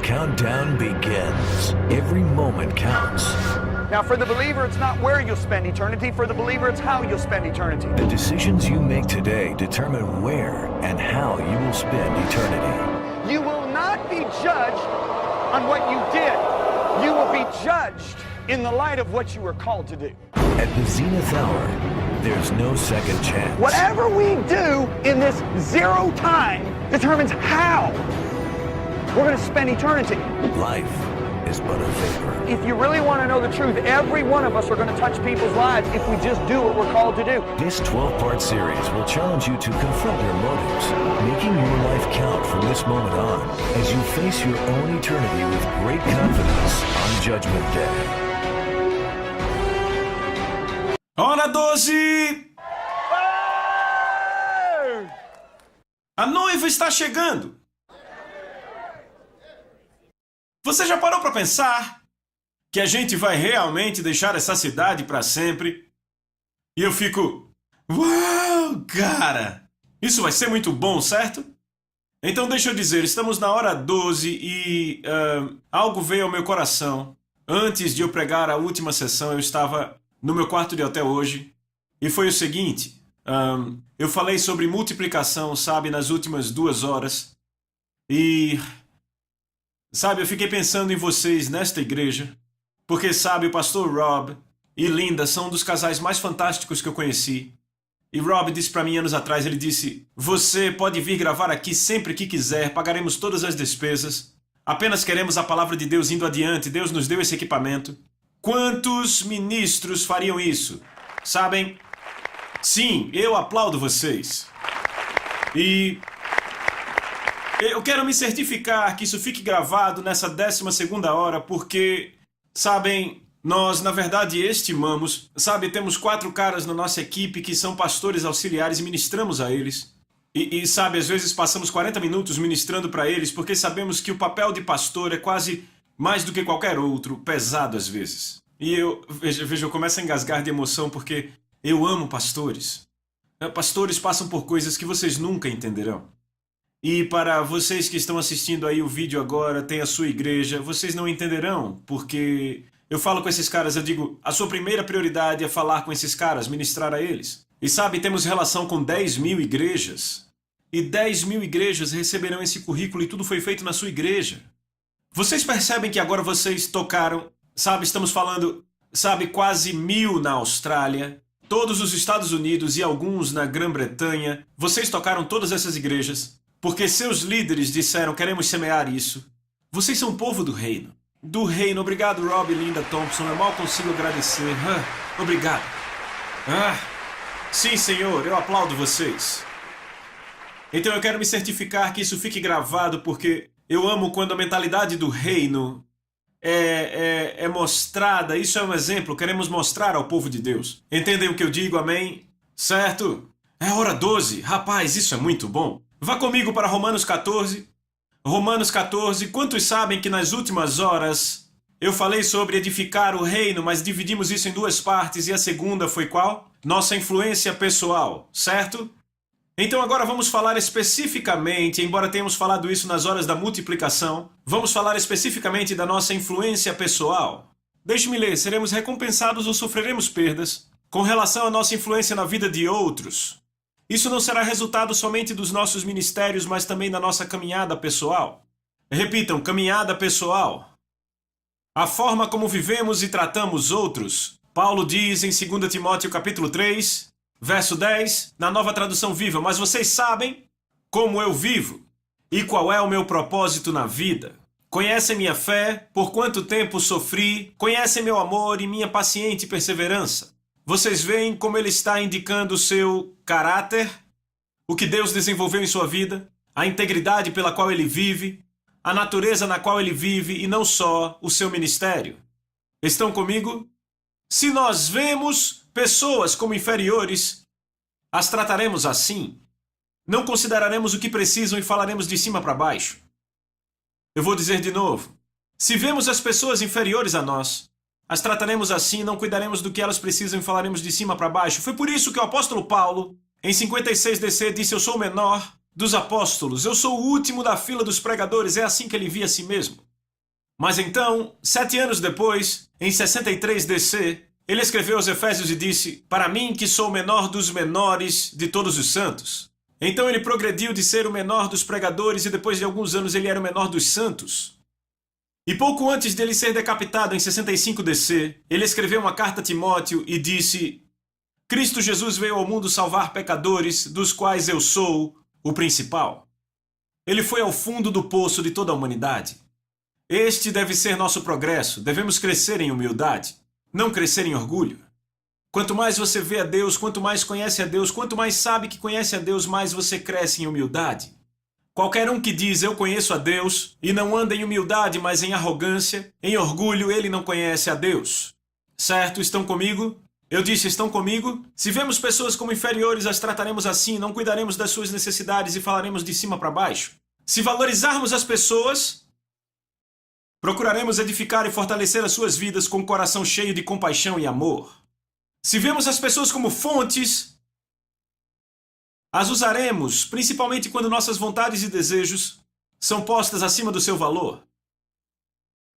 countdown begins. Every moment counts. Now, for the believer, it's not where you'll spend eternity. For the believer, it's how you'll spend eternity. The decisions you make today determine where and how you will spend eternity. You will not be judged on what you did. You will be judged in the light of what you were called to do. At the zenith hour, there's no second chance. Whatever we do in this zero time determines how we're going to spend eternity. Life is but a vapor. If you really want to know the truth, every one of us are going to touch people's lives if we just do what we're called to do. This 12-part series will challenge you to confront your motives, making your life count from this moment on as you face your own eternity with great confidence on Judgment Day. Hora 12! A noiva está chegando. Você já parou para pensar que a gente vai realmente deixar essa cidade para sempre? E eu fico, uau, cara! Isso vai ser muito bom, certo? Então deixa eu dizer, estamos na hora 12 e algo veio ao meu coração. Antes de eu pregar a última sessão, eu estava no meu quarto de hotel hoje, e foi o seguinte, eu falei sobre multiplicação, sabe, nas últimas 2 horas, e, sabe, eu fiquei pensando em vocês nesta igreja, porque, sabe, o pastor Rob e Linda são um dos casais mais fantásticos que eu conheci, e Rob disse para mim anos atrás, ele disse, você pode vir gravar aqui sempre que quiser, pagaremos todas as despesas, apenas queremos a palavra de Deus indo adiante, Deus nos deu esse equipamento. Quantos ministros fariam isso? Sabem? Sim, eu aplaudo vocês. E eu quero me certificar que isso fique gravado nessa 12ª hora, porque, sabem, nós, na verdade, estimamos, sabe, temos 4 caras na nossa equipe que são pastores auxiliares e ministramos a eles. E sabe, às vezes passamos 40 minutos ministrando para eles, porque sabemos que o papel de pastor é quase mais do que qualquer outro, pesado às vezes. E veja, eu começo a engasgar de emoção porque eu amo pastores. Pastores passam por coisas que vocês nunca entenderão. E para vocês que estão assistindo aí o vídeo agora, tem a sua igreja, vocês não entenderão, porque eu falo com esses caras, eu digo, a sua primeira prioridade é falar com esses caras, ministrar a eles. E sabe, temos relação com 10.000 igrejas. E 10.000 igrejas receberão esse currículo e tudo foi feito na sua igreja. Vocês percebem que agora vocês tocaram, sabe, estamos falando, sabe, quase 1.000 na Austrália, todos os Estados Unidos e alguns na Grã-Bretanha. Vocês tocaram todas essas igrejas, porque seus líderes disseram, queremos semear isso. Vocês são povo do reino. Do reino, obrigado Rob e Linda Thompson, eu mal consigo agradecer. Obrigado. Sim, Senhor, eu aplaudo vocês. Então eu quero me certificar que isso fique gravado, porque eu amo quando a mentalidade do reino é mostrada. Isso é um exemplo, queremos mostrar ao povo de Deus. Entendem o que eu digo, amém? Certo? É hora 12. Rapaz, isso é muito bom. Vá comigo para Romanos 14. Romanos 14. Quantos sabem que nas últimas horas eu falei sobre edificar o reino, mas dividimos isso em 2 partes e a segunda foi qual? Nossa influência pessoal, certo? Então agora vamos falar especificamente, embora tenhamos falado isso nas horas da multiplicação, vamos falar especificamente da nossa influência pessoal. Deixe-me ler, seremos recompensados ou sofreremos perdas com relação à nossa influência na vida de outros. Isso não será resultado somente dos nossos ministérios, mas também da nossa caminhada pessoal. Repitam, caminhada pessoal. A forma como vivemos e tratamos outros. Paulo diz em 2 Timóteo capítulo 3... Verso 10, na Nova Tradução Viva, mas vocês sabem como eu vivo e qual é o meu propósito na vida. Conhecem minha fé, por quanto tempo sofri, conhecem meu amor e minha paciente perseverança. Vocês veem como ele está indicando o seu caráter, o que Deus desenvolveu em sua vida, a integridade pela qual ele vive, a natureza na qual ele vive e não só o seu ministério. Estão comigo? Se nós vemos pessoas como inferiores, as trataremos assim. Não consideraremos o que precisam e falaremos de cima para baixo. Eu vou dizer de novo. Se vemos as pessoas inferiores a nós, as trataremos assim, não cuidaremos do que elas precisam e falaremos de cima para baixo. Foi por isso que o apóstolo Paulo, em 56 DC, disse, eu sou o menor dos apóstolos, eu sou o último da fila dos pregadores. É assim que ele via a si mesmo. Mas então, 7 anos depois, em 63 DC, ele escreveu aos Efésios e disse: para mim que sou o menor dos menores de todos os santos. Então ele progrediu de ser o menor dos pregadores e depois de alguns anos ele era o menor dos santos. E pouco antes dele ser decapitado em 65 DC, ele escreveu uma carta a Timóteo e disse: Cristo Jesus veio ao mundo salvar pecadores, dos quais eu sou o principal. Ele foi ao fundo do poço de toda a humanidade. Este deve ser nosso progresso. Devemos crescer em humildade, não crescer em orgulho. Quanto mais você vê a Deus, quanto mais conhece a Deus, quanto mais sabe que conhece a Deus, mais você cresce em humildade. Qualquer um que diz eu conheço a Deus e não anda em humildade, mas em arrogância, em orgulho, ele não conhece a Deus. Certo? Estão comigo? Eu disse, estão comigo? Se vemos pessoas como inferiores, as trataremos assim, não cuidaremos das suas necessidades e falaremos de cima para baixo. Se valorizarmos as pessoas, procuraremos edificar e fortalecer as suas vidas com o coração cheio de compaixão e amor. Se vemos as pessoas como fontes, as usaremos, principalmente quando nossas vontades e desejos são postas acima do seu valor.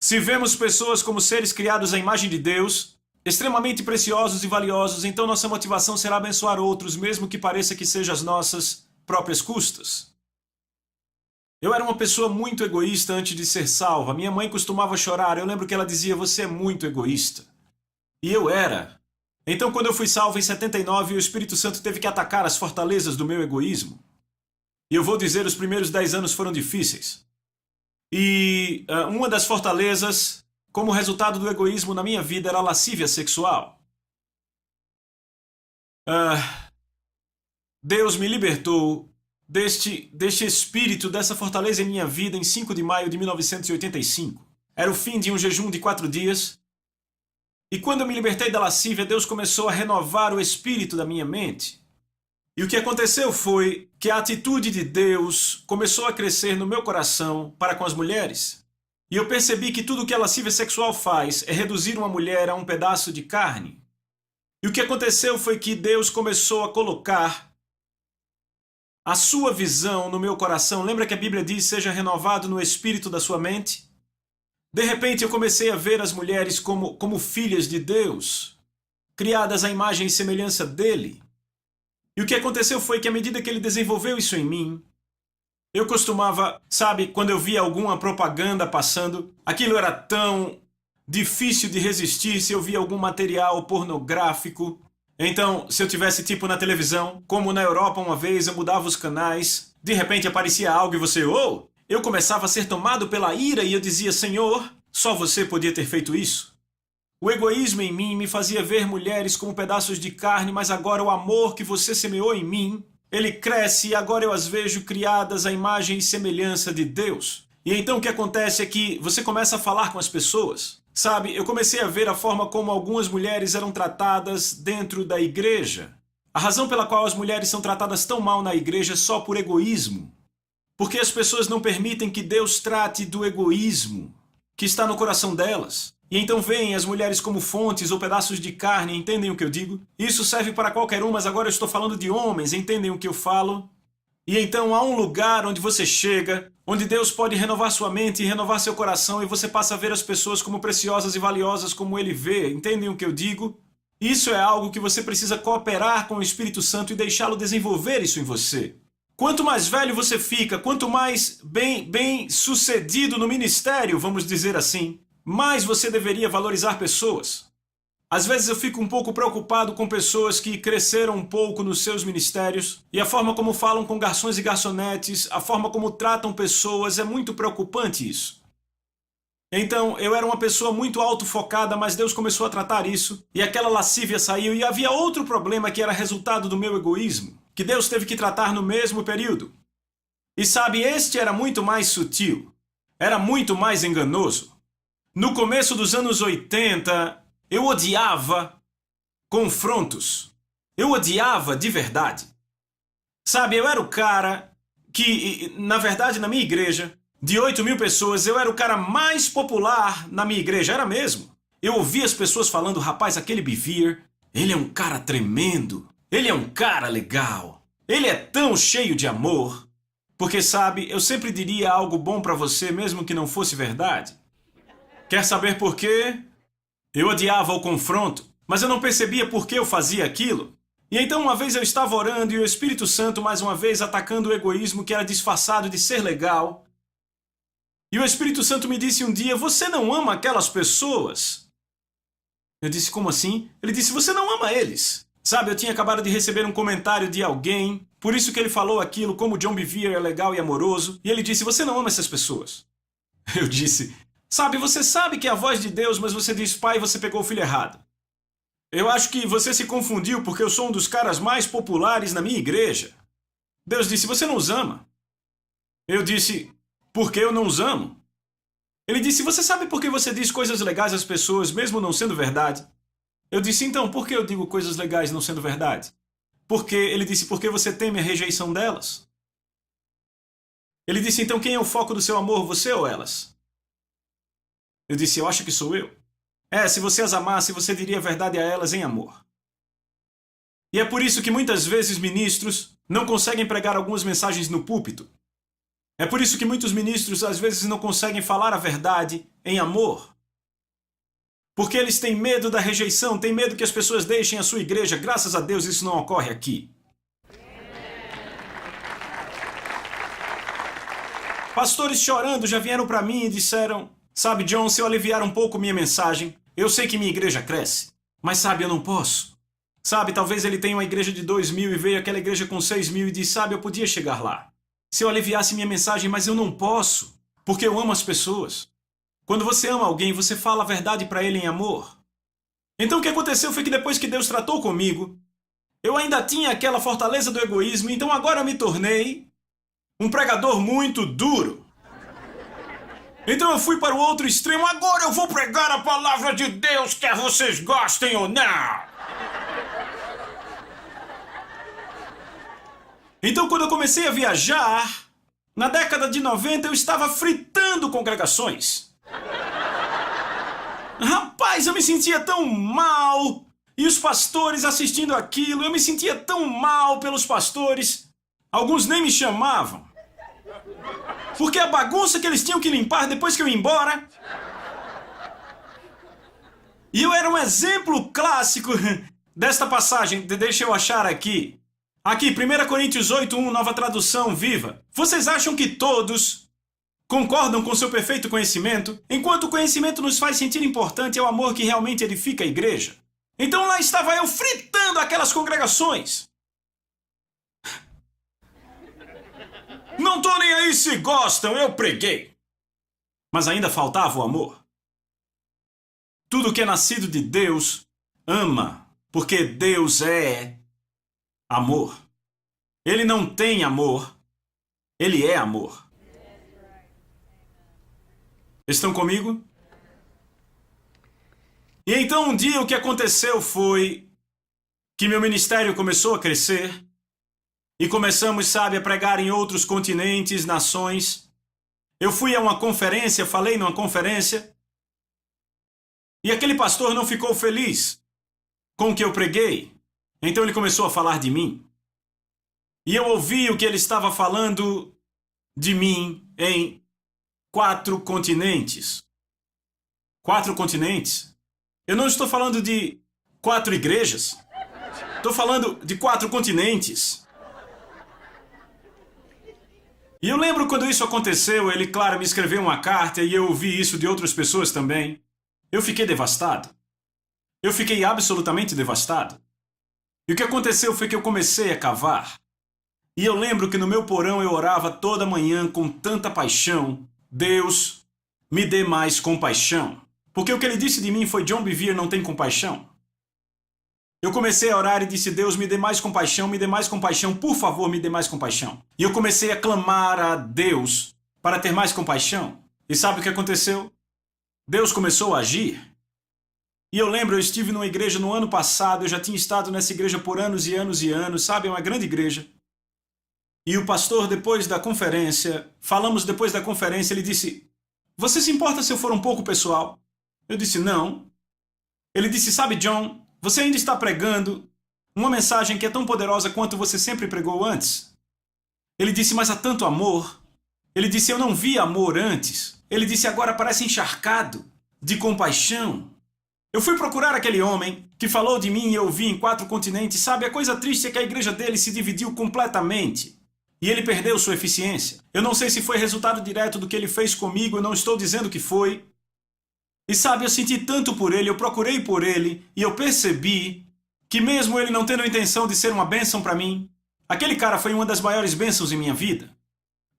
Se vemos pessoas como seres criados à imagem de Deus, extremamente preciosos e valiosos, então nossa motivação será abençoar outros, mesmo que pareça que seja às nossas próprias custas. Eu era uma pessoa muito egoísta antes de ser salva. Minha mãe costumava chorar. Eu lembro que ela dizia, você é muito egoísta. E eu era. Então, quando eu fui salvo em 79, o Espírito Santo teve que atacar as fortalezas do meu egoísmo. E eu vou dizer, os primeiros 10 anos foram difíceis. E uma das fortalezas, como resultado do egoísmo na minha vida, era a lascívia sexual. Deus me libertou deste espírito, dessa fortaleza em minha vida em 5 de maio de 1985. Era o fim de um jejum de 4 dias. E quando eu me libertei da lascívia, Deus começou a renovar o espírito da minha mente. E o que aconteceu foi que a atitude de Deus começou a crescer no meu coração para com as mulheres. E eu percebi que tudo o que a lascívia sexual faz é reduzir uma mulher a um pedaço de carne. E o que aconteceu foi que Deus começou a colocar a sua visão no meu coração. Lembra que a Bíblia diz, seja renovado no espírito da sua mente? De repente eu comecei a ver as mulheres como filhas de Deus, criadas à imagem e semelhança dele. E o que aconteceu foi que à medida que ele desenvolveu isso em mim, eu costumava, sabe, quando eu via alguma propaganda passando, aquilo era tão difícil de resistir se eu via algum material pornográfico. Então, se eu tivesse tipo na televisão, como na Europa uma vez, eu mudava os canais, de repente aparecia algo e você, eu começava a ser tomado pela ira e eu dizia, Senhor, só você podia ter feito isso. O egoísmo em mim me fazia ver mulheres como pedaços de carne, mas agora o amor que você semeou em mim, ele cresce e agora eu as vejo criadas à imagem e semelhança de Deus. E então o que acontece é que você começa a falar com as pessoas. Sabe, eu comecei a ver a forma como algumas mulheres eram tratadas dentro da igreja. A razão pela qual as mulheres são tratadas tão mal na igreja é só por egoísmo. Porque as pessoas não permitem que Deus trate do egoísmo que está no coração delas. E então veem as mulheres como fontes ou pedaços de carne, entendem o que eu digo? Isso serve para qualquer um, mas agora eu estou falando de homens, entendem o que eu falo? E então há um lugar onde você chega, onde Deus pode renovar sua mente e renovar seu coração, e você passa a ver as pessoas como preciosas e valiosas como Ele vê, entendem o que eu digo? Isso é algo que você precisa cooperar com o Espírito Santo e deixá-lo desenvolver isso em você. Quanto mais velho você fica, quanto mais bem sucedido no ministério, vamos dizer assim, mais você deveria valorizar pessoas. Às vezes eu fico um pouco preocupado com pessoas que cresceram um pouco nos seus ministérios e a forma como falam com garçons e garçonetes, a forma como tratam pessoas, é muito preocupante isso. Então, eu era uma pessoa muito autofocada, mas Deus começou a tratar isso e aquela lascívia saiu e havia outro problema que era resultado do meu egoísmo, que Deus teve que tratar no mesmo período. E sabe, este era muito mais sutil, era muito mais enganoso. No começo dos anos 80, eu odiava confrontos. Eu odiava de verdade. Sabe, eu era o cara que, na verdade, na minha igreja, de 8.000 pessoas, eu era o cara mais popular na minha igreja, era mesmo. Eu ouvia as pessoas falando, rapaz, aquele Bevere, ele é um cara tremendo, ele é um cara legal, ele é tão cheio de amor. Porque, sabe, eu sempre diria algo bom pra você, mesmo que não fosse verdade. Quer saber por quê? Eu odiava o confronto, mas eu não percebia por que eu fazia aquilo. E então uma vez eu estava orando e o Espírito Santo mais uma vez atacando o egoísmo que era disfarçado de ser legal. E o Espírito Santo me disse um dia, você não ama aquelas pessoas? Eu disse, como assim? Ele disse, você não ama eles. Sabe, eu tinha acabado de receber um comentário de alguém, por isso que ele falou aquilo, como John Bevere é legal e amoroso, e ele disse, você não ama essas pessoas. Eu disse, sabe, você sabe que é a voz de Deus, mas você diz, pai, você pegou o filho errado. Eu acho que você se confundiu porque eu sou um dos caras mais populares na minha igreja. Deus disse, você não os ama. Eu disse, por que eu não os amo? Ele disse, você sabe por que você diz coisas legais às pessoas, mesmo não sendo verdade? Eu disse, então, por que eu digo coisas legais não sendo verdade? Ele disse, porque você teme a rejeição delas. Ele disse, então quem é o foco do seu amor, você ou elas? Eu disse, eu acho que sou eu. Se você as amasse, você diria a verdade a elas em amor. E é por isso que muitas vezes ministros não conseguem pregar algumas mensagens no púlpito. É por isso que muitos ministros às vezes não conseguem falar a verdade em amor. Porque eles têm medo da rejeição, têm medo que as pessoas deixem a sua igreja. Graças a Deus isso não ocorre aqui. Pastores chorando já vieram para mim e disseram, sabe, John, se eu aliviar um pouco minha mensagem, eu sei que minha igreja cresce, mas sabe, eu não posso. Sabe, talvez ele tenha uma igreja de 2.000 e veio aquela igreja com 6.000 e diz, sabe, eu podia chegar lá. Se eu aliviasse minha mensagem, mas eu não posso, porque eu amo as pessoas. Quando você ama alguém, você fala a verdade para ele em amor. Então o que aconteceu foi que depois que Deus tratou comigo, eu ainda tinha aquela fortaleza do egoísmo, então agora eu me tornei um pregador muito duro. Então eu fui para o outro extremo, agora eu vou pregar a palavra de Deus, quer vocês gostem ou não. Então quando eu comecei a viajar, na década de 90 eu estava fritando congregações. Rapaz, eu me sentia tão mal, e os pastores assistindo aquilo, eu me sentia tão mal pelos pastores, alguns nem me chamavam. Porque a bagunça que eles tinham que limpar depois que eu ia embora. E eu era um exemplo clássico desta passagem. Deixa eu achar aqui. Aqui, 1 Coríntios 8:1, nova tradução viva. Vocês acham que todos concordam com seu perfeito conhecimento? Enquanto o conhecimento nos faz sentir importante, é o amor que realmente edifica a igreja. Então lá estava eu fritando aquelas congregações. Não tô nem aí se gostam, eu preguei. Mas ainda faltava o amor. Tudo que é nascido de Deus ama, porque Deus é amor. Ele não tem amor, ele é amor. Estão comigo? E então um dia o que aconteceu foi que meu ministério começou a crescer. E começamos, sabe, a pregar em outros continentes, nações. Eu fui a uma conferência, falei numa conferência. E aquele pastor não ficou feliz com o que eu preguei. Então ele começou a falar de mim. E eu ouvi o que ele estava falando de mim em 4 continentes. 4 continentes? Eu não estou falando de 4 igrejas. Estou falando de 4 continentes. E eu lembro quando isso aconteceu, ele, claro, me escreveu uma carta e eu ouvi isso de outras pessoas também. Eu fiquei devastado. Eu fiquei absolutamente devastado. E o que aconteceu foi que eu comecei a cavar. E eu lembro que no meu porão eu orava toda manhã com tanta paixão. Deus, me dê mais compaixão. Porque o que ele disse de mim foi, John Bevere não tem compaixão. Eu comecei a orar e disse, Deus, me dê mais compaixão, por favor, me dê mais compaixão. E eu comecei a clamar a Deus para ter mais compaixão. E sabe o que aconteceu? Deus começou a agir. E eu lembro, eu estive numa igreja no ano passado, eu já tinha estado nessa igreja por anos e anos e anos, sabe, é uma grande igreja. E o pastor, depois da conferência, ele disse, você se importa se eu for um pouco pessoal? Eu disse, não. Ele disse, sabe, John, você ainda está pregando uma mensagem que é tão poderosa quanto você sempre pregou antes. Ele disse, mas há tanto amor. Ele disse, eu não vi amor antes. Ele disse, agora parece encharcado. de compaixão. Eu fui procurar aquele homem que falou de mim e eu vi em 4 continentes. Sabe, a coisa triste é que a igreja dele se dividiu completamente. E ele perdeu sua eficiência. Eu não sei se foi resultado direto do que ele fez comigo, eu não estou dizendo que foi. E sabe, eu senti tanto por ele, eu procurei por ele, e eu percebi que mesmo ele não tendo a intenção de ser uma bênção para mim, aquele cara foi uma das maiores bênçãos em minha vida.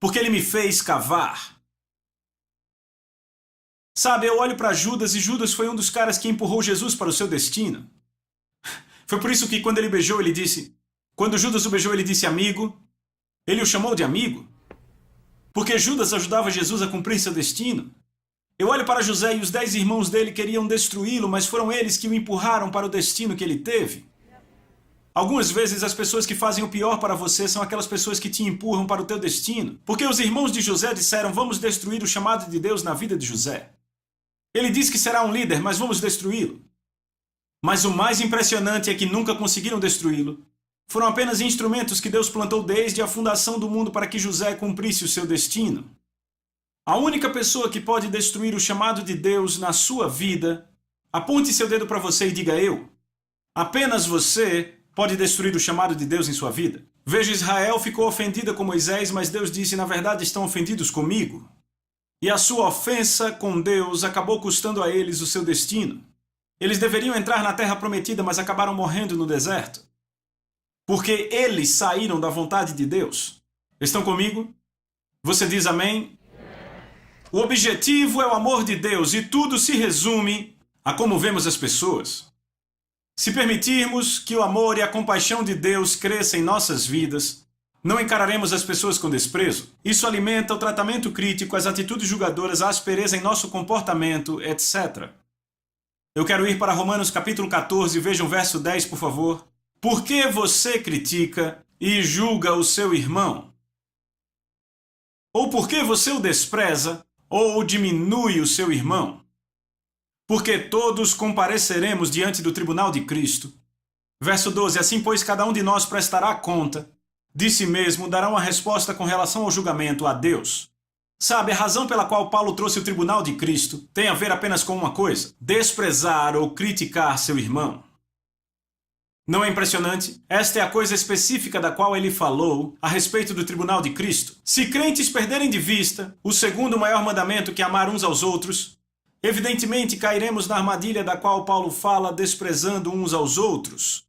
Porque ele me fez cavar. Sabe, eu olho para Judas e Judas foi um dos caras que empurrou Jesus para o seu destino. Foi por isso que quando ele beijou, ele disse... Quando Judas o beijou, ele disse amigo. Ele o chamou de amigo. Porque Judas ajudava Jesus a cumprir seu destino. Eu olho para José e os 10 irmãos dele queriam destruí-lo, mas foram eles que o empurraram para o destino que ele teve. Algumas vezes as pessoas que fazem o pior para você são aquelas pessoas que te empurram para o teu destino. Porque os irmãos de José disseram, vamos destruir o chamado de Deus na vida de José. Ele diz que será um líder, mas vamos destruí-lo. Mas o mais impressionante é que nunca conseguiram destruí-lo. Foram apenas instrumentos que Deus plantou desde a fundação do mundo para que José cumprisse o seu destino. A única pessoa que pode destruir o chamado de Deus na sua vida, aponte seu dedo para você e diga eu. Apenas você pode destruir o chamado de Deus em sua vida. Veja, Israel ficou ofendida com Moisés, mas Deus disse, na verdade estão ofendidos comigo. E a sua ofensa com Deus acabou custando a eles o seu destino. Eles deveriam entrar na terra prometida, mas acabaram morrendo no deserto. Porque eles saíram da vontade de Deus. Estão comigo? Você diz amém? O objetivo é o amor de Deus e tudo se resume a como vemos as pessoas. Se permitirmos que o amor e a compaixão de Deus cresçam em nossas vidas, não encararemos as pessoas com desprezo. Isso alimenta o tratamento crítico, as atitudes julgadoras, a aspereza em nosso comportamento, etc. Eu quero ir para Romanos capítulo 14, vejam o verso 10, por favor. Por que você critica e julga o seu irmão? Ou por que você o despreza ou diminui o seu irmão? Porque todos compareceremos diante do tribunal de Cristo. Verso 12, assim pois cada um de nós prestará conta de si mesmo, dará uma resposta com relação ao julgamento a Deus. Sabe, a razão pela qual Paulo trouxe o tribunal de Cristo tem a ver apenas com uma coisa: desprezar ou criticar seu irmão. Não é impressionante? Esta é a coisa específica da qual ele falou a respeito do tribunal de Cristo. Se crentes perderem de vista o segundo maior mandamento, que é amar uns aos outros, evidentemente cairemos na armadilha da qual Paulo fala, desprezando uns aos outros.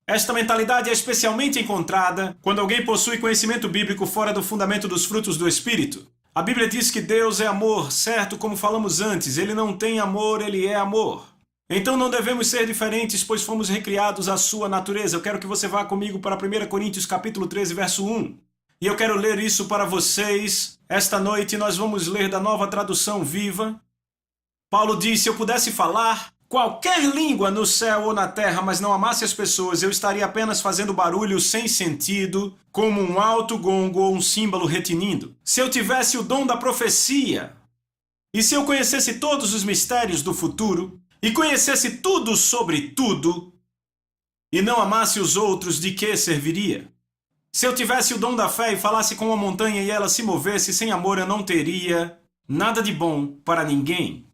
Esta mentalidade é especialmente encontrada quando alguém possui conhecimento bíblico fora do fundamento dos frutos do Espírito. A Bíblia diz que Deus é amor, certo? Como falamos antes, ele não tem amor, ele é amor. Então não devemos ser diferentes, pois fomos recriados à sua natureza. Eu quero que você vá comigo para 1 Coríntios capítulo 13, verso 1. E eu quero ler isso para vocês. Esta noite nós vamos ler da Nova Tradução Viva. Paulo diz, se eu pudesse falar qualquer língua no céu ou na terra, mas não amasse as pessoas, eu estaria apenas fazendo barulho sem sentido, como um alto gongo ou um símbolo retinindo. Se eu tivesse o dom da profecia, e se eu conhecesse todos os mistérios do futuro, e conhecesse tudo sobre tudo, e não amasse os outros, de que serviria? Se eu tivesse o dom da fé e falasse com uma montanha e ela se movesse, sem amor eu não teria nada de bom para ninguém.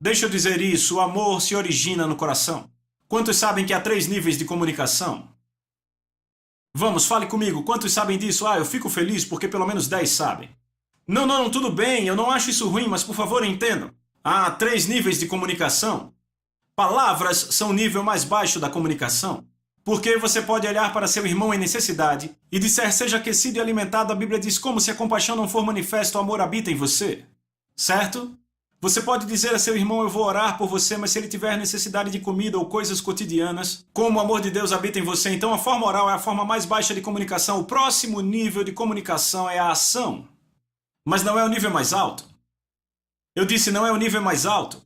Deixa eu dizer isso, o amor se origina no coração. Quantos sabem que há 3 níveis de comunicação? Vamos, fale comigo, quantos sabem disso? Eu fico feliz porque pelo menos 10 sabem. Não, tudo bem, eu não acho isso ruim, mas por favor entendam. Há 3 níveis de comunicação. Palavras são o nível mais baixo da comunicação. Porque você pode olhar para seu irmão em necessidade e disser, seja aquecido e alimentado, a Bíblia diz, como se a compaixão não for manifesta, o amor habita em você. Certo? Você pode dizer a seu irmão, eu vou orar por você, mas se ele tiver necessidade de comida ou coisas cotidianas, como o amor de Deus habita em você, então a forma oral é a forma mais baixa de comunicação. O próximo nível de comunicação é a ação. Mas não é o nível mais alto. Eu disse, não é o nível mais alto.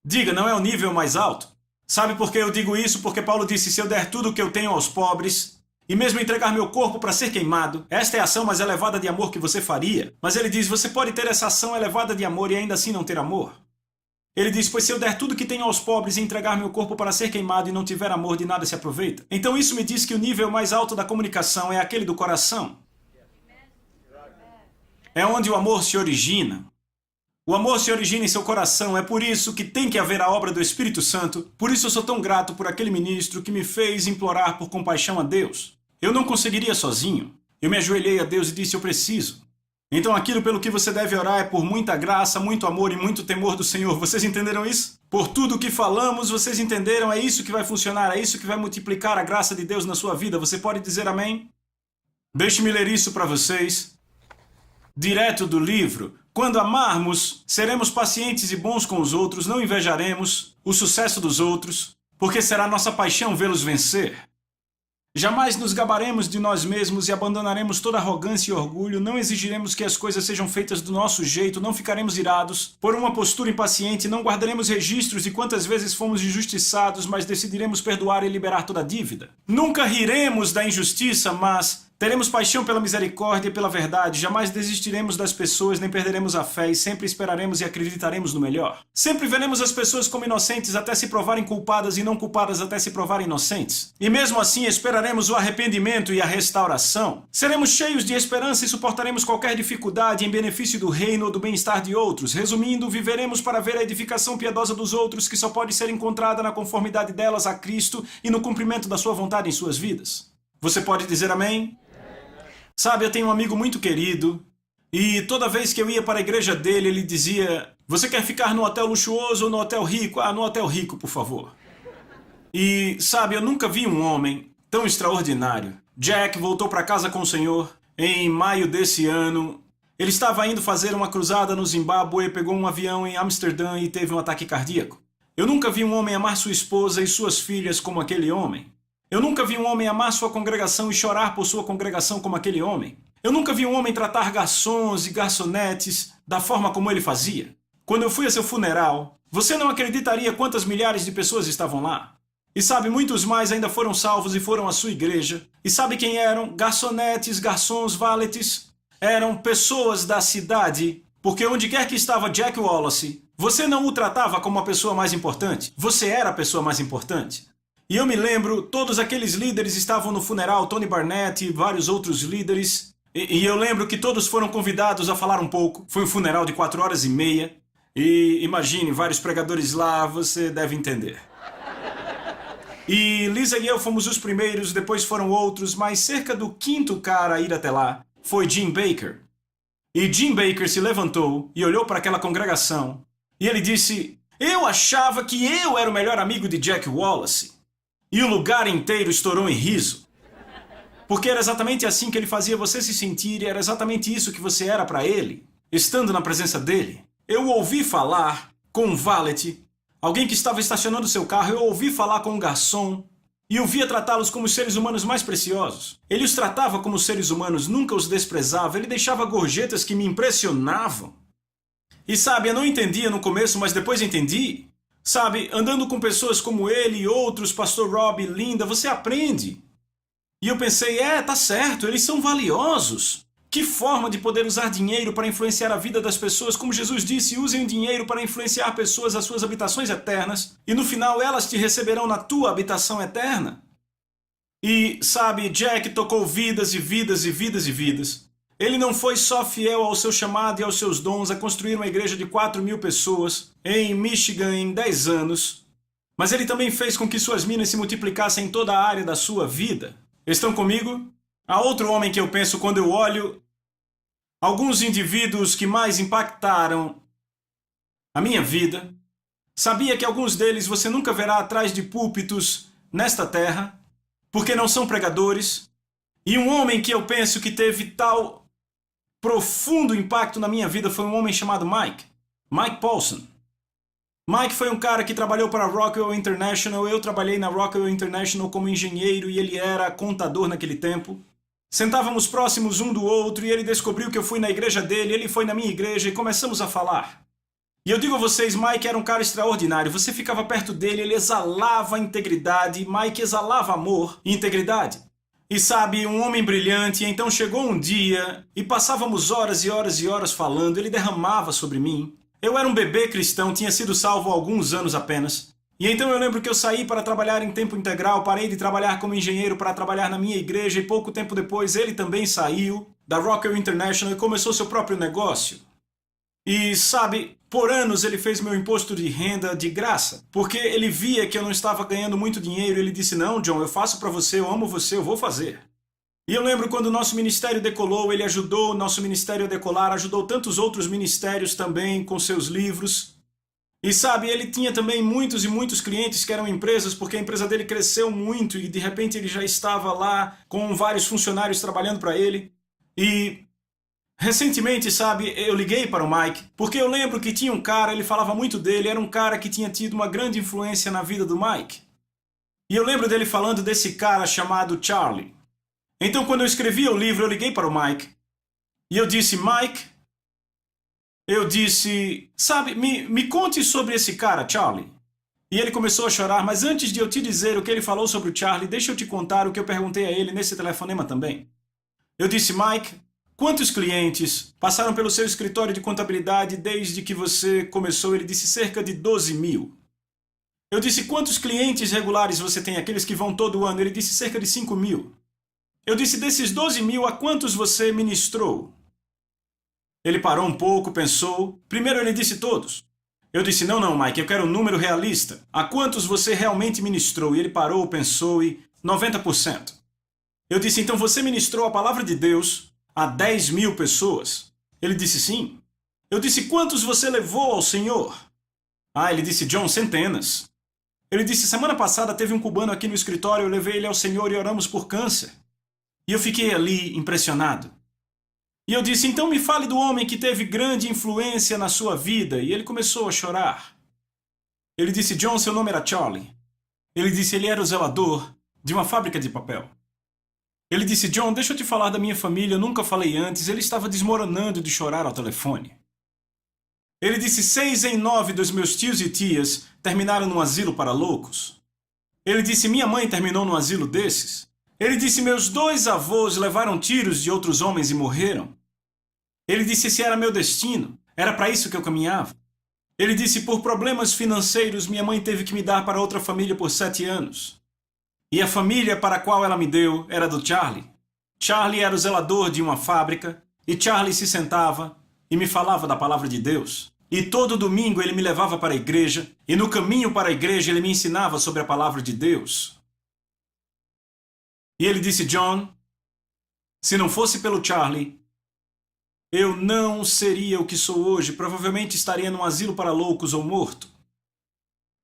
Diga, não é o nível mais alto. Sabe por que eu digo isso? Porque Paulo disse, se eu der tudo o que eu tenho aos pobres, e mesmo entregar meu corpo para ser queimado, esta é a ação mais elevada de amor que você faria. Mas ele diz, você pode ter essa ação elevada de amor e ainda assim não ter amor. Ele diz, pois se eu der tudo que tenho aos pobres e entregar meu corpo para ser queimado e não tiver amor, de nada se aproveita. Então isso me diz que o nível mais alto da comunicação é aquele do coração. É onde o amor se origina. O amor se origina em seu coração, é por isso que tem que haver a obra do Espírito Santo. Por isso eu sou tão grato por aquele ministro que me fez implorar por compaixão a Deus. Eu não conseguiria sozinho. Eu me ajoelhei a Deus e disse, eu preciso. Então aquilo pelo que você deve orar é por muita graça, muito amor e muito temor do Senhor. Vocês entenderam isso? Por tudo o que falamos, vocês entenderam? É isso que vai funcionar, é isso que vai multiplicar a graça de Deus na sua vida. Você pode dizer amém? Deixe-me ler isso para vocês. Direto do livro. Quando amarmos, seremos pacientes e bons com os outros, não invejaremos o sucesso dos outros, porque será nossa paixão vê-los vencer. Jamais nos gabaremos de nós mesmos e abandonaremos toda arrogância e orgulho, não exigiremos que as coisas sejam feitas do nosso jeito, não ficaremos irados por uma postura impaciente, não guardaremos registros de quantas vezes fomos injustiçados, mas decidiremos perdoar e liberar toda a dívida. Nunca riremos da injustiça, mas teremos paixão pela misericórdia e pela verdade, jamais desistiremos das pessoas, nem perderemos a fé e sempre esperaremos e acreditaremos no melhor. Sempre veremos as pessoas como inocentes até se provarem culpadas e não culpadas até se provarem inocentes. E mesmo assim esperaremos o arrependimento e a restauração. Seremos cheios de esperança e suportaremos qualquer dificuldade em benefício do reino ou do bem-estar de outros. Resumindo, viveremos para ver a edificação piedosa dos outros que só pode ser encontrada na conformidade delas a Cristo e no cumprimento da sua vontade em suas vidas. Você pode dizer amém? Sabe, eu tenho um amigo muito querido e toda vez que eu ia para a igreja dele, ele dizia, você quer ficar no hotel luxuoso ou no hotel rico? Ah, no hotel rico, por favor. E, sabe, eu nunca vi um homem tão extraordinário. Jack voltou para casa com o Senhor em maio desse ano. Ele estava indo fazer uma cruzada no Zimbábue, pegou um avião em Amsterdã e teve um ataque cardíaco. Eu nunca vi um homem amar sua esposa e suas filhas como aquele homem. Eu nunca vi um homem amar sua congregação e chorar por sua congregação como aquele homem. Eu nunca vi um homem tratar garçons e garçonetes da forma como ele fazia. Quando eu fui a seu funeral, você não acreditaria quantas milhares de pessoas estavam lá. E sabe, muitos mais ainda foram salvos e foram à sua igreja. E sabe quem eram? Garçonetes, garçons, valetes. Eram pessoas da cidade, porque onde quer que estava Jack Wallace, você não o tratava como a pessoa mais importante. Você era a pessoa mais importante. E eu me lembro, todos aqueles líderes estavam no funeral, Tony Barnett e vários outros líderes. E eu lembro que todos foram convidados a falar um pouco. Foi um funeral de 4h30. E imagine, vários pregadores lá, você deve entender. E Lisa e eu fomos os primeiros, depois foram outros, mas cerca do quinto cara a ir até lá foi Jim Bakker. E Jim Bakker se levantou e olhou para aquela congregação. E ele disse, eu achava que eu era o melhor amigo de Jack Wallace. E o lugar inteiro estourou em riso. Porque era exatamente assim que ele fazia você se sentir e era exatamente isso que você era para ele, estando na presença dele. Eu ouvi falar com um valet, alguém que estava estacionando seu carro, eu ouvi falar com um garçom e eu via tratá-los como os seres humanos mais preciosos. Ele os tratava como seres humanos, nunca os desprezava, ele deixava gorjetas que me impressionavam. E sabe, eu não entendia no começo, mas depois entendi. Sabe, andando com pessoas como ele e outros, Pastor Rob, Linda, você aprende. E eu pensei, tá certo, eles são valiosos. Que forma de poder usar dinheiro para influenciar a vida das pessoas, como Jesus disse, usem o dinheiro para influenciar pessoas às suas habitações eternas, e no final elas te receberão na tua habitação eterna. E, sabe, Jack tocou vidas e vidas e vidas e vidas. Ele não foi só fiel ao seu chamado e aos seus dons a construir uma igreja de 4.000 pessoas em Michigan em 10 anos, mas ele também fez com que suas minas se multiplicassem em toda a área da sua vida. Estão comigo? Há outro homem que eu penso quando eu olho alguns indivíduos que mais impactaram a minha vida. Sabia que alguns deles você nunca verá atrás de púlpitos nesta terra, porque não são pregadores. E um homem que eu penso que teve tal profundo impacto na minha vida foi um homem chamado Mike Paulson. Mike foi um cara que trabalhou para a Rockwell International. Eu trabalhei na Rockwell International como engenheiro e ele era contador naquele tempo. Sentávamos próximos um do outro e ele descobriu que eu fui na igreja dele, ele foi na minha igreja e começamos a falar. E eu digo a vocês, Mike era um cara extraordinário. Você ficava perto dele, ele exalava integridade. Mike exalava amor e integridade. E sabe, um homem brilhante. Então chegou um dia e passávamos horas e horas e horas falando. Ele derramava sobre mim. Eu era um bebê cristão, tinha sido salvo há alguns anos apenas. E então eu lembro que eu saí para trabalhar em tempo integral, parei de trabalhar como engenheiro para trabalhar na minha igreja e pouco tempo depois ele também saiu da Rockwell International e começou seu próprio negócio. E sabe, por anos ele fez meu imposto de renda de graça, porque ele via que eu não estava ganhando muito dinheiro. Ele disse: não, John, eu faço para você, eu amo você, eu vou fazer. E eu lembro quando o nosso ministério decolou, ele ajudou o nosso ministério a decolar, ajudou tantos outros ministérios também com seus livros. E sabe, ele tinha também muitos e muitos clientes que eram empresas, porque a empresa dele cresceu muito e de repente ele já estava lá com vários funcionários trabalhando para ele. E recentemente, sabe, eu liguei para o Mike, porque eu lembro que tinha um cara, ele falava muito dele, era um cara que tinha tido uma grande influência na vida do Mike. E eu lembro dele falando desse cara chamado Charlie. Então, quando eu escrevia o livro, eu liguei para o Mike. E eu disse: Mike, sabe, me conte sobre esse cara, Charlie. E ele começou a chorar, mas antes de eu te dizer o que ele falou sobre o Charlie, deixa eu te contar o que eu perguntei a ele nesse telefonema também. Eu disse: Mike, quantos clientes passaram pelo seu escritório de contabilidade desde que você começou? Ele disse: cerca de 12 mil. Eu disse: quantos clientes regulares você tem, aqueles que vão todo ano? Ele disse: cerca de 5 mil. Eu disse: desses 12 mil, a quantos você ministrou? Ele parou um pouco, pensou. Primeiro ele disse: todos. Eu disse: não, Mike, eu quero um número realista. A quantos você realmente ministrou? E ele parou, pensou e 90%. Eu disse: então você ministrou a palavra de Deus a 10 mil pessoas? Ele disse: sim. Eu disse: quantos você levou ao Senhor? Ele disse: John, centenas. Ele disse: semana passada teve um cubano aqui no escritório, eu levei ele ao Senhor e oramos por câncer. E eu fiquei ali impressionado. E eu disse: então me fale do homem que teve grande influência na sua vida. E ele começou a chorar. Ele disse: John, seu nome era Charlie. Ele disse: ele era o zelador de uma fábrica de papel. Ele disse: John, deixa eu te falar da minha família, eu nunca falei antes. Ele estava desmoronando de chorar ao telefone. Ele disse: 6 em 9 dos meus tios e tias terminaram num asilo para loucos. Ele disse: minha mãe terminou num asilo desses. Ele disse: meus 2 avós levaram tiros de outros homens e morreram. Ele disse: esse era meu destino, era para isso que eu caminhava. Ele disse: por problemas financeiros, minha mãe teve que me dar para outra família por 7 anos. E a família para a qual ela me deu era do Charlie. Charlie era o zelador de uma fábrica, e Charlie se sentava e me falava da palavra de Deus. E todo domingo ele me levava para a igreja, e no caminho para a igreja ele me ensinava sobre a palavra de Deus. E ele disse: John, se não fosse pelo Charlie, eu não seria o que sou hoje. Provavelmente estaria num asilo para loucos ou morto.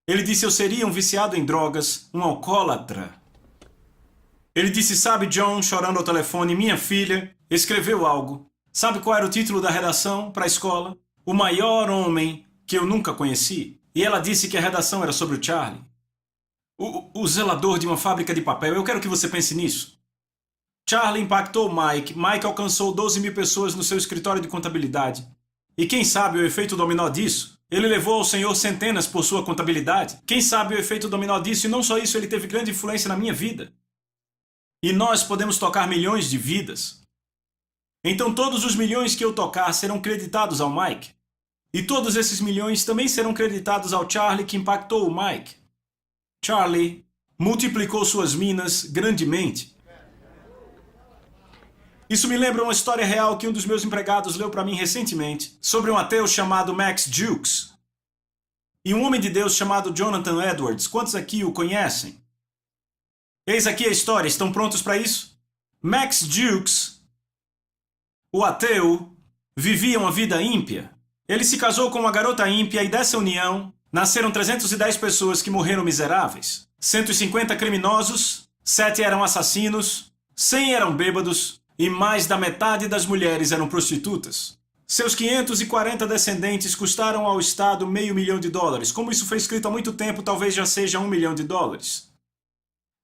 Ele disse: eu seria um viciado em drogas, um alcoólatra. Ele disse: sabe, John, chorando ao telefone, minha filha escreveu algo. Sabe qual era o título da redação para a escola? O maior homem que eu nunca conheci. E ela disse que a redação era sobre o Charlie. O zelador de uma fábrica de papel. Eu quero que você pense nisso. Charlie impactou Mike. Mike alcançou 12 mil pessoas no seu escritório de contabilidade. E quem sabe o efeito dominó disso? Ele levou ao Senhor centenas por sua contabilidade. Quem sabe o efeito dominó disso? E não só isso, ele teve grande influência na minha vida. E nós podemos tocar milhões de vidas. Então todos os milhões que eu tocar serão creditados ao Mike. E todos esses milhões também serão creditados ao Charlie, que impactou o Mike. Charlie multiplicou suas minas grandemente. Isso me lembra uma história real que um dos meus empregados leu para mim recentemente, sobre um ateu chamado Max Jukes e um homem de Deus chamado Jonathan Edwards. Quantos aqui o conhecem? Eis aqui a história. Estão prontos para isso? Max Jukes, o ateu, vivia uma vida ímpia. Ele se casou com uma garota ímpia e dessa união nasceram 310 pessoas que morreram miseráveis. 150 criminosos, 7 eram assassinos, 100 eram bêbados e mais da metade das mulheres eram prostitutas. Seus 540 descendentes custaram ao Estado $500 mil. Como isso foi escrito há muito tempo, talvez já seja $1 milhão.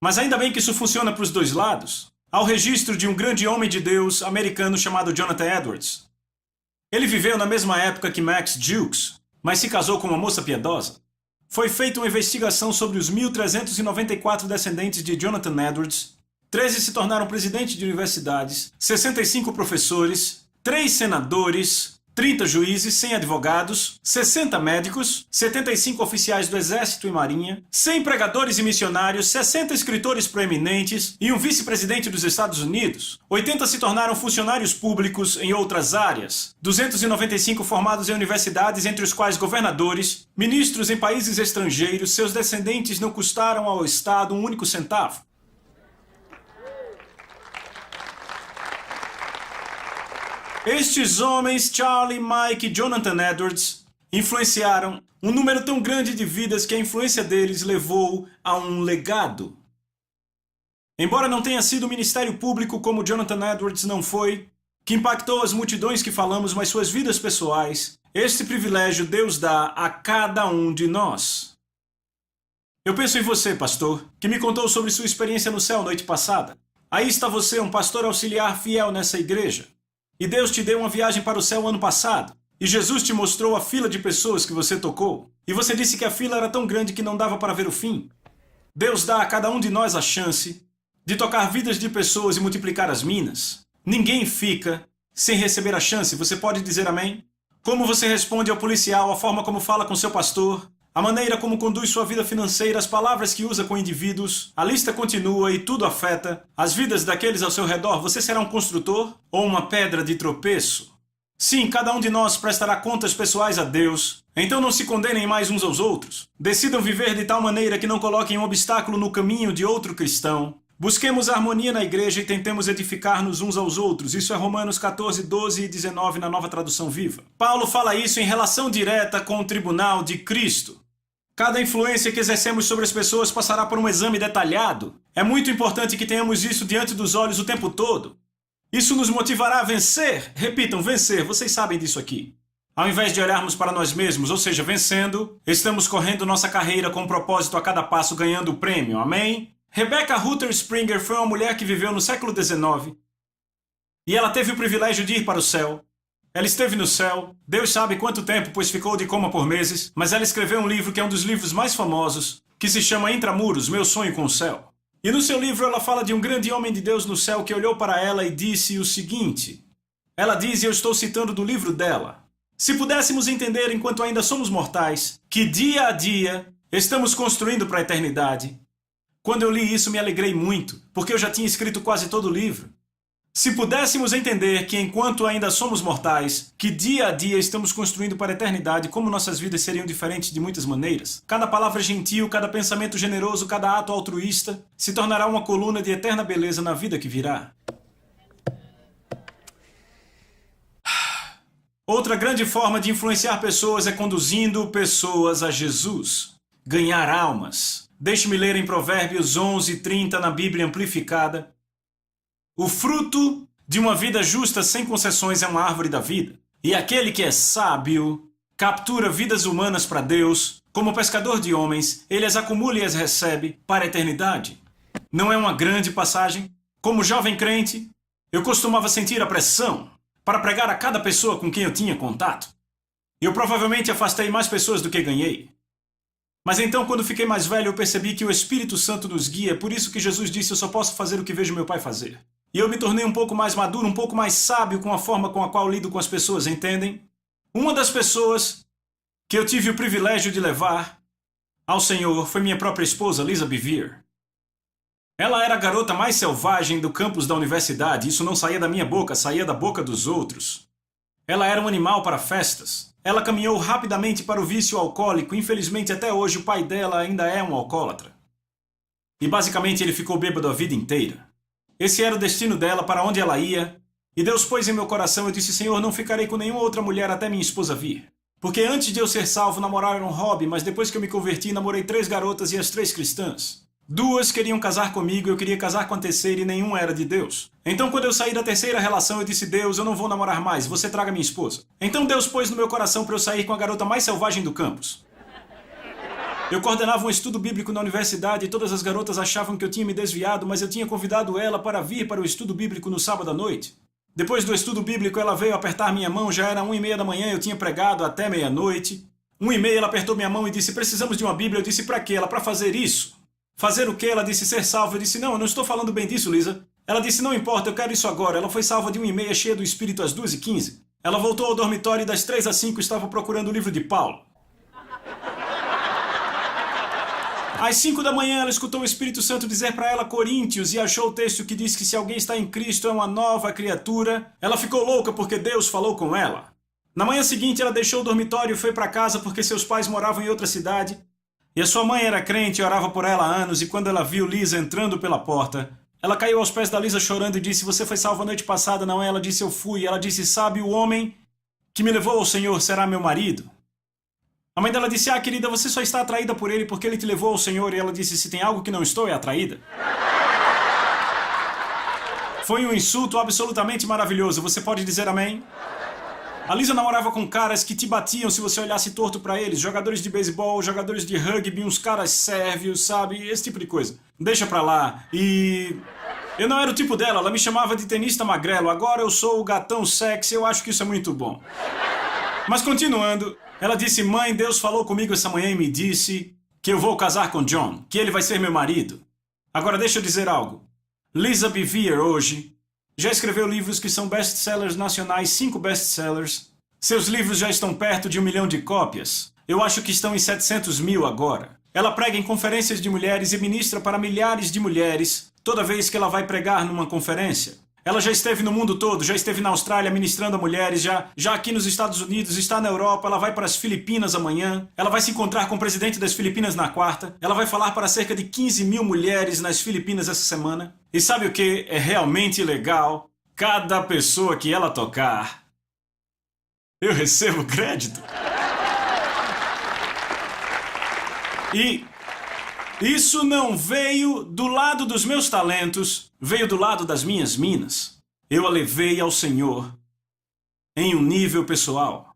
Mas ainda bem que isso funciona para os dois lados. Há o registro de um grande homem de Deus americano chamado Jonathan Edwards. Ele viveu na mesma época que Max Jukes, mas se casou com uma moça piedosa. Foi feita uma investigação sobre os 1.394 descendentes de Jonathan Edwards. 13 se tornaram presidentes de universidades, 65 professores, 3 senadores, 30 juízes, 100 advogados, 60 médicos, 75 oficiais do Exército e Marinha, 100 pregadores e missionários, 60 escritores proeminentes e um vice-presidente dos Estados Unidos. 80 se tornaram funcionários públicos em outras áreas. 295 formados em universidades, entre os quais governadores, ministros em países estrangeiros, seus descendentes não custaram ao Estado um único centavo. Estes homens, Charlie, Mike e Jonathan Edwards, influenciaram um número tão grande de vidas que a influência deles levou a um legado. Embora não tenha sido um ministério público como Jonathan Edwards não foi, que impactou as multidões que falamos, mas suas vidas pessoais, este privilégio Deus dá a cada um de nós. Eu penso em você, pastor, que me contou sobre sua experiência no céu noite passada. Aí está você, um pastor auxiliar fiel nessa igreja. E Deus te deu uma viagem para o céu ano passado. E Jesus te mostrou a fila de pessoas que você tocou. E você disse que a fila era tão grande que não dava para ver o fim. Deus dá a cada um de nós a chance de tocar vidas de pessoas e multiplicar as minas. Ninguém fica sem receber a chance. Você pode dizer amém? Como você responde ao policial, a forma como fala com seu pastor, a maneira como conduz sua vida financeira, as palavras que usa com indivíduos, a lista continua e tudo afeta as vidas daqueles ao seu redor. Você será um construtor ou uma pedra de tropeço? Sim, cada um de nós prestará contas pessoais a Deus. Então não se condenem mais uns aos outros. Decidam viver de tal maneira que não coloquem um obstáculo no caminho de outro cristão. Busquemos a harmonia na igreja e tentemos edificar-nos uns aos outros. Isso é Romanos 14, 12 e 19 na Nova Tradução Viva. Paulo fala isso em relação direta com o tribunal de Cristo. Cada influência que exercemos sobre as pessoas passará por um exame detalhado. É muito importante que tenhamos isso diante dos olhos o tempo todo. Isso nos motivará a vencer. Repitam, vencer. Vocês sabem disso aqui. Ao invés de olharmos para nós mesmos, ou seja, vencendo, estamos correndo nossa carreira com um propósito a cada passo, ganhando o prêmio. Amém? Rebecca Rutter Springer foi uma mulher que viveu no século XIX. E ela teve o privilégio de ir para o céu. Ela esteve no céu, Deus sabe quanto tempo, pois ficou de coma por meses, mas ela escreveu um livro que é um dos livros mais famosos, que se chama Intramuros, Meu Sonho com o Céu. E no seu livro ela fala de um grande homem de Deus no céu que olhou para ela e disse o seguinte. Ela diz, e eu estou citando do livro dela, se pudéssemos entender enquanto ainda somos mortais, que dia a dia estamos construindo para a eternidade. Quando eu li isso me alegrei muito, porque eu já tinha escrito quase todo o livro. Se pudéssemos entender que enquanto ainda somos mortais, que dia a dia estamos construindo para a eternidade, como nossas vidas seriam diferentes de muitas maneiras. Cada palavra gentil, cada pensamento generoso, cada ato altruísta se tornará uma coluna de eterna beleza na vida que virá. Outra grande forma de influenciar pessoas é conduzindo pessoas a Jesus. Ganhar almas. Deixe-me ler em Provérbios 11:30 na Bíblia Amplificada. O fruto de uma vida justa sem concessões é uma árvore da vida. E aquele que é sábio captura vidas humanas para Deus. Como pescador de homens, ele as acumula e as recebe para a eternidade. Não é uma grande passagem? Como jovem crente, eu costumava sentir a pressão para pregar a cada pessoa com quem eu tinha contato. Eu provavelmente afastei mais pessoas do que ganhei. Mas então, quando fiquei mais velho, eu percebi que o Espírito Santo nos guia. É por isso que Jesus disse, eu só posso fazer o que vejo meu Pai fazer. E eu me tornei um pouco mais maduro, um pouco mais sábio com a forma com a qual lido com as pessoas, entendem? Uma das pessoas que eu tive o privilégio de levar ao Senhor foi minha própria esposa, Lisa Bevere. Ela era a garota mais selvagem do campus da universidade. Isso não saía da minha boca, saía da boca dos outros. Ela era um animal para festas. Ela caminhou rapidamente para o vício alcoólico. Infelizmente, até hoje, o pai dela ainda é um alcoólatra. E basicamente ele ficou bêbado a vida inteira. Esse era o destino dela, para onde ela ia. E Deus pôs em meu coração, eu disse, Senhor, não ficarei com nenhuma outra mulher até minha esposa vir. Porque antes de eu ser salvo, namorar era um hobby, mas depois que eu me converti, namorei 3 garotas e as 3 cristãs. 2 queriam casar comigo, eu queria casar com a terceira e nenhuma era de Deus. Então quando eu saí da terceira relação, eu disse, Deus, eu não vou namorar mais, você traga minha esposa. Então Deus pôs no meu coração para eu sair com a garota mais selvagem do campus. Eu coordenava um estudo bíblico na universidade e todas as garotas achavam que eu tinha me desviado, mas eu tinha convidado ela para vir para o estudo bíblico no sábado à noite. Depois do estudo bíblico, ela veio apertar minha mão, já era 1:30 da manhã, eu tinha pregado até meia-noite. 1:30 ela apertou minha mão e disse, precisamos de uma Bíblia. Eu disse, para quê? Ela, para fazer isso. Fazer o quê? Ela disse, ser salva. Eu disse, não, eu não estou falando bem disso, Lisa. Ela disse, não importa, eu quero isso agora. Ela foi salva de 1:30, cheia do Espírito às 2:15. Ela voltou ao dormitório e das 3 às 5 estava procurando o livro de Paulo. Às 5 da manhã, ela escutou o Espírito Santo dizer para ela Coríntios e achou o texto que diz que se alguém está em Cristo é uma nova criatura. Ela ficou louca porque Deus falou com ela. Na manhã seguinte, ela deixou o dormitório e foi para casa porque seus pais moravam em outra cidade. E a sua mãe era crente e orava por ela há anos, e quando ela viu Lisa entrando pela porta, ela caiu aos pés da Lisa chorando e disse: "Você foi salva a noite passada, não é?" Ela disse: "Eu fui." Ela disse: "Sabe, o homem que me levou ao Senhor será meu marido." A mãe dela disse: "Ah, querida, você só está atraída por ele porque ele te levou ao Senhor." E ela disse: "Se tem algo que não estou, é atraída." Foi um insulto absolutamente maravilhoso. Você pode dizer amém? A Lisa namorava com caras que te batiam se você olhasse torto pra eles. Jogadores de beisebol, jogadores de rugby, uns caras sérvios, sabe? Esse tipo de coisa. Deixa pra lá. E... eu não era o tipo dela. Ela me chamava de tenista magrelo. Agora eu sou o gatão sexy. Eu acho que isso é muito bom. Mas continuando, ela disse: "Mãe, Deus falou comigo essa manhã e me disse que eu vou casar com John, que ele vai ser meu marido." Agora deixa eu dizer algo. Lisa Bevere hoje já escreveu livros que são best-sellers nacionais, 5 best-sellers. Seus livros já estão perto de 1 milhão de cópias. Eu acho que estão em 700 mil agora. Ela prega em conferências de mulheres e ministra para milhares de mulheres toda vez que ela vai pregar numa conferência. Ela já esteve no mundo todo, já esteve na Austrália ministrando a mulheres, já aqui nos Estados Unidos, está na Europa, ela vai para as Filipinas amanhã, ela vai se encontrar com o presidente das Filipinas na quarta, ela vai falar para cerca de 15 mil mulheres nas Filipinas essa semana. E sabe o que é realmente legal? Cada pessoa que ela tocar, eu recebo crédito. E isso não veio do lado dos meus talentos, veio do lado das minhas minas. Eu a levei ao Senhor em um nível pessoal.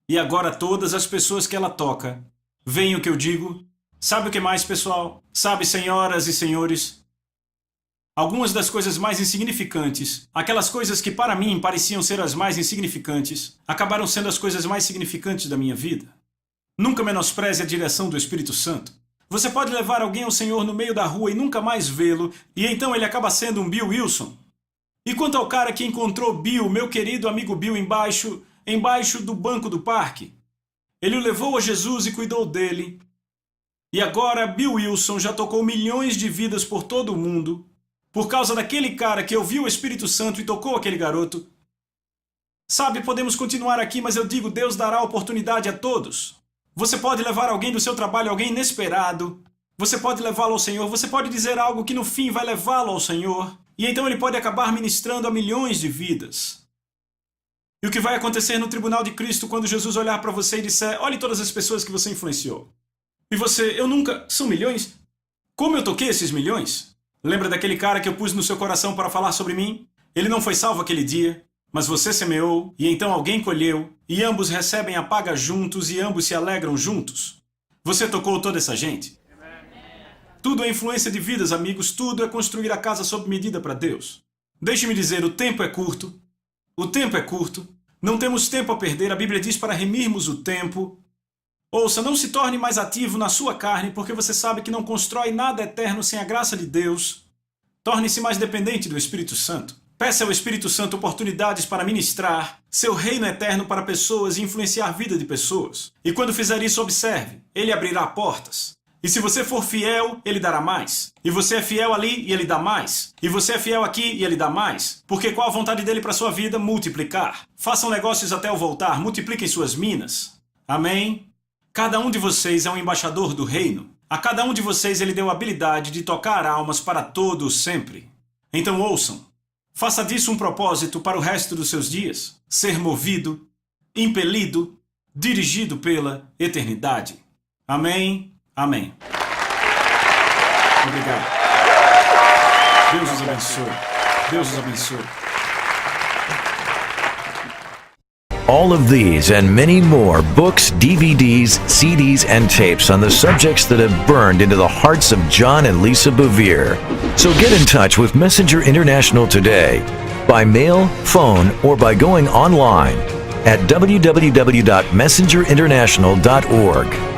E agora todas as pessoas que ela toca veem o que eu digo. Sabe o que mais, pessoal? Sabe, senhoras e senhores? Algumas das coisas mais insignificantes, aquelas coisas que para mim pareciam ser as mais insignificantes, acabaram sendo as coisas mais significantes da minha vida. Nunca menospreze a direção do Espírito Santo. Você pode levar alguém ao Senhor no meio da rua e nunca mais vê-lo, e então ele acaba sendo um Bill Wilson. E quanto ao cara que encontrou Bill, meu querido amigo Bill, embaixo do banco do parque? Ele o levou a Jesus e cuidou dele. E agora Bill Wilson já tocou milhões de vidas por todo o mundo, por causa daquele cara que ouviu o Espírito Santo e tocou aquele garoto. Sabe, podemos continuar aqui, mas eu digo, Deus dará oportunidade a todos. Você pode levar alguém do seu trabalho, alguém inesperado. Você pode levá-lo ao Senhor. Você pode dizer algo que no fim vai levá-lo ao Senhor. E então ele pode acabar ministrando a milhões de vidas. E o que vai acontecer no tribunal de Cristo quando Jesus olhar para você e disser: "Olhe todas as pessoas que você influenciou." E você: "Eu nunca... São milhões? Como eu toquei esses milhões?" Lembra daquele cara que eu pus no seu coração para falar sobre mim? Ele não foi salvo aquele dia. Mas você semeou, e então alguém colheu, e ambos recebem a paga juntos, e ambos se alegram juntos. Você tocou toda essa gente. Tudo é influência de vidas, amigos. Tudo é construir a casa sob medida para Deus. Deixe-me dizer, o tempo é curto. O tempo é curto. Não temos tempo a perder. A Bíblia diz para remirmos o tempo. Ouça, não se torne mais ativo na sua carne, porque você sabe que não constrói nada eterno sem a graça de Deus. Torne-se mais dependente do Espírito Santo. Peça ao Espírito Santo oportunidades para ministrar seu reino eterno para pessoas e influenciar a vida de pessoas. E quando fizer isso, observe, ele abrirá portas. E se você for fiel, ele dará mais. E você é fiel ali e ele dá mais. E você é fiel aqui e ele dá mais. Porque qual a vontade dele para sua vida? Multiplicar. Façam negócios até o voltar, multipliquem suas minas. Amém? Cada um de vocês é um embaixador do reino. A cada um de vocês ele deu a habilidade de tocar almas para todos sempre. Então ouçam. Faça disso um propósito para o resto dos seus dias. Ser movido, impelido, dirigido pela eternidade. Amém? Amém. Obrigado. Deus os abençoe. Deus os abençoe. All of these and many more books, DVDs, CDs, and tapes on the subjects that have burned into the hearts of John and Lisa Bevere. So get in touch with Messenger International today, by mail, phone, or by going online at www.messengerinternational.org.